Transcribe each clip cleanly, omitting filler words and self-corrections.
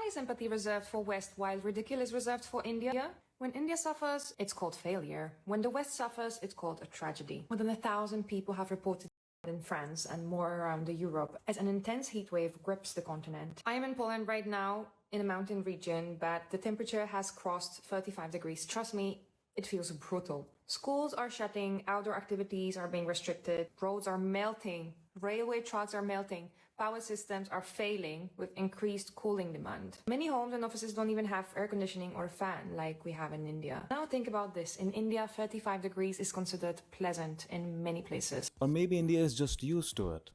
is empathy reserved for West while ridicule is reserved for India? When India suffers, it's called failure. When the West suffers, it's called a tragedy. More than 1,000 people have reported in France and more around Europe as an intense heatwave grips the continent. I am in Poland right now in a mountain region, but the temperature has crossed 35 degrees. Trust me, it feels brutal. Schools are shutting, outdoor activities are being restricted, roads are melting, railway tracks are melting, power systems are failing with increased cooling demand. Many homes and offices don't even have air conditioning or a fan like we have in India. Now think about this. In India, 35 degrees is considered pleasant in many places. Or maybe India is just used to it.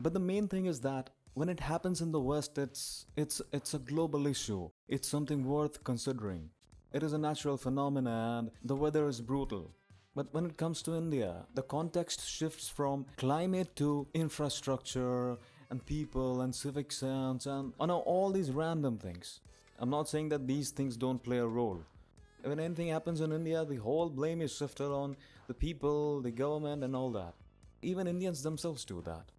But the main thing is that when it happens in the West, it's a global issue. It's something worth considering. It is a natural phenomenon and the weather is brutal. But when it comes to India, the context shifts from climate to infrastructure and people and civic sense and all these random things. I'm not saying that these things don't play a role. When anything happens in India, the whole blame is shifted on the people, the government and all that. Even Indians themselves do that.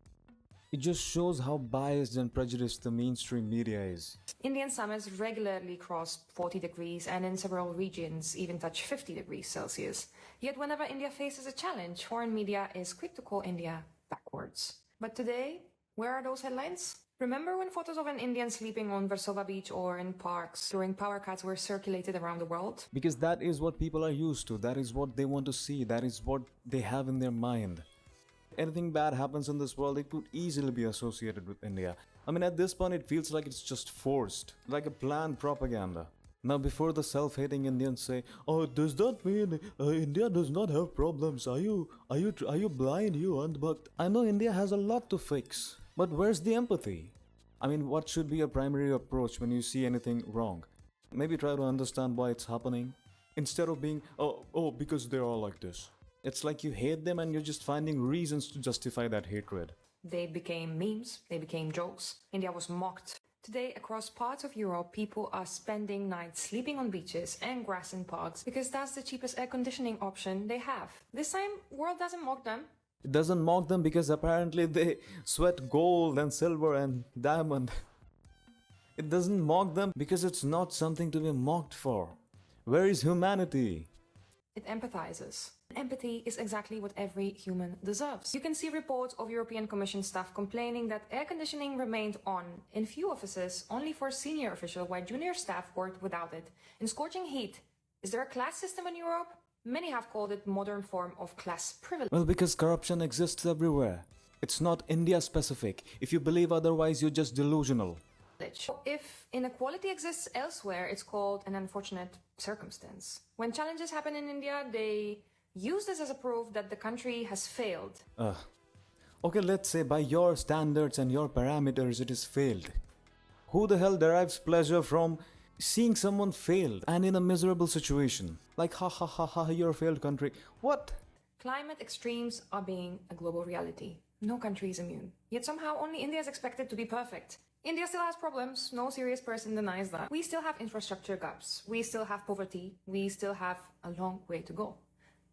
It just shows how biased and prejudiced the mainstream media is. Indian summers regularly cross 40 degrees and in several regions even touch 50 degrees Celsius. Yet whenever India faces a challenge, foreign media is quick to call India backwards. But today, where are those headlines? Remember when photos of an Indian sleeping on Versova beach or in parks during power cuts were circulated around the world? Because that is what people are used to, that is what they want to see, that is what they have in their mind. Anything bad happens in this world, it could easily be associated with India. I mean, at this point, it feels like it's just forced, like a planned propaganda. Now, before the self-hating Indians say, "Oh, does that mean India does not have problems? Are you blind? You unbucked?" I know India has a lot to fix, but where's the empathy? I mean, what should be your primary approach when you see anything wrong? Maybe try to understand why it's happening, instead of being, because they're all like this. It's like you hate them and you're just finding reasons to justify that hatred. They became memes, they became jokes. India was mocked. Today, across parts of Europe, people are spending nights sleeping on beaches and grass in parks because that's the cheapest air conditioning option they have. This time, world doesn't mock them. It doesn't mock them because apparently they sweat gold and silver and diamond. It doesn't mock them because it's not something to be mocked for. Where is humanity? It empathizes. Empathy is exactly what every human deserves. You can see reports of European Commission staff complaining that air conditioning remained on in few offices only for senior officials while junior staff worked without it. In scorching heat, is there a class system in Europe? Many have called it modern form of class privilege. Well, because corruption exists everywhere. It's not India specific. If you believe otherwise, you're just delusional. If inequality exists elsewhere, it's called an unfortunate circumstance. When challenges happen in India, they use this as a proof that the country has failed. Okay, let's say by your standards and your parameters it is failed. Who the hell derives pleasure from seeing someone failed and in a miserable situation? Like, ha ha ha ha, you're a failed country. What? Climate extremes are being a global reality. No country is immune. Yet somehow only India is expected to be perfect. India still has problems, no serious person denies that. We still have infrastructure gaps, we still have poverty, we still have a long way to go.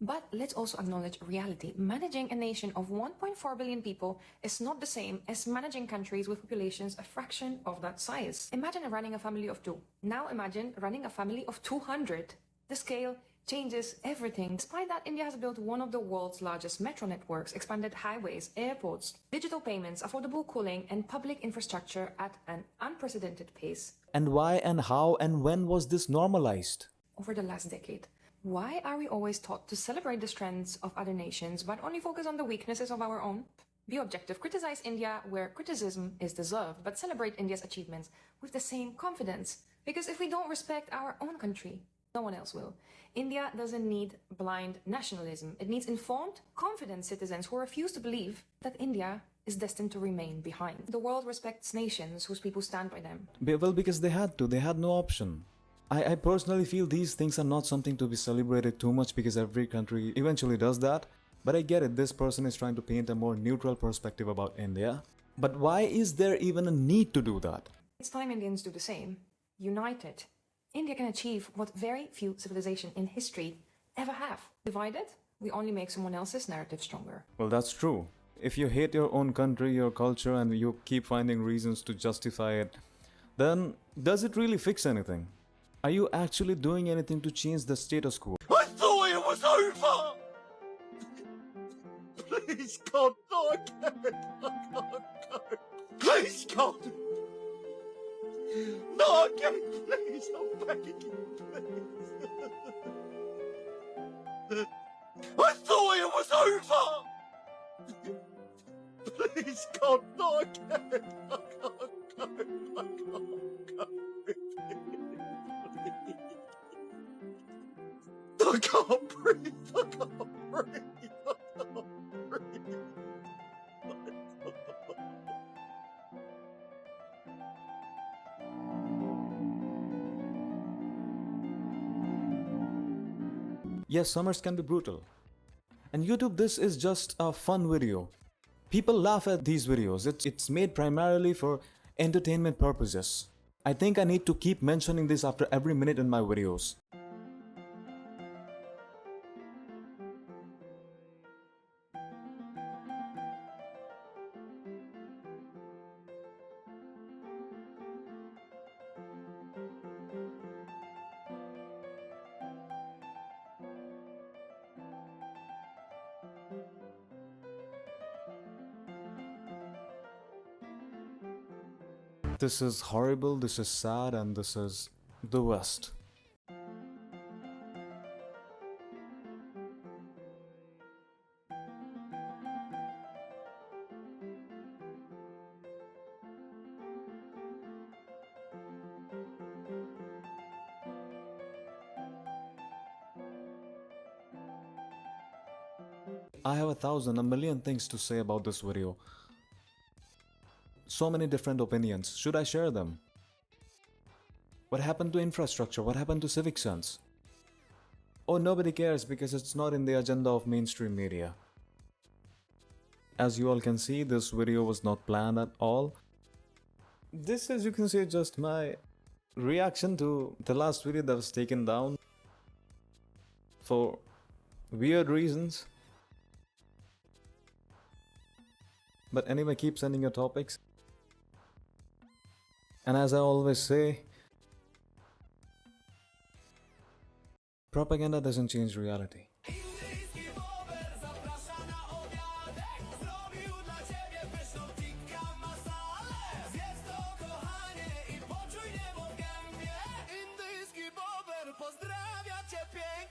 But let's also acknowledge reality. Managing a nation of 1.4 billion people is not the same as managing countries with populations a fraction of that size. Imagine running a family of 2. Now imagine running a family of 200. The scale changes everything. Despite that, India has built one of the world's largest metro networks, expanded highways, airports, digital payments, affordable cooling, and public infrastructure at an unprecedented pace. And why and how and when was this normalized? Over the last decade. Why are we always taught to celebrate the strengths of other nations but only focus on the weaknesses of our own? Be objective, criticize India where criticism is deserved, but celebrate India's achievements with the same confidence. Because if we don't respect our own country, no one else will. India doesn't need blind nationalism. It needs informed, confident citizens who refuse to believe that India is destined to remain behind. The world respects nations whose people stand by them. Well, because they had to. They had no option. I personally feel these things are not something to be celebrated too much because every country eventually does that. But I get it, this person is trying to paint a more neutral perspective about India. But why is there even a need to do that? It's time Indians do the same. United, India can achieve what very few civilizations in history ever have. Divided, we only make someone else's narrative stronger. Well, that's true. If you hate your own country, your culture, and you keep finding reasons to justify it, then does it really fix anything? Are you actually doing anything to change the status quo? I thought it was over! Please, God, no, I can't. I can't go. Please, God! No, again, please, I'm begging you, please. I thought it was over! Please, God, no, I can't. I can't go. I can't go. I can't breathe. I can't breathe. I can't breathe. Yes, summers can be brutal. And YouTube, this is just a fun video. People laugh at these videos. It's made primarily for entertainment purposes. I think I need to keep mentioning this after every minute in my videos. This is horrible, this is sad, and this is the West. I have a million things to say about this video. So many different opinions. Should I share them? What happened to infrastructure? What happened to civic sense? Oh, nobody cares because it's not in the agenda of mainstream media. As you all can see, this video was not planned at all. This is, you can say, just my reaction to the last video that was taken down for weird reasons. But anyway, keep sending your topics. And as I always say, propaganda doesn't change reality. Pozdrawia cię pięknie.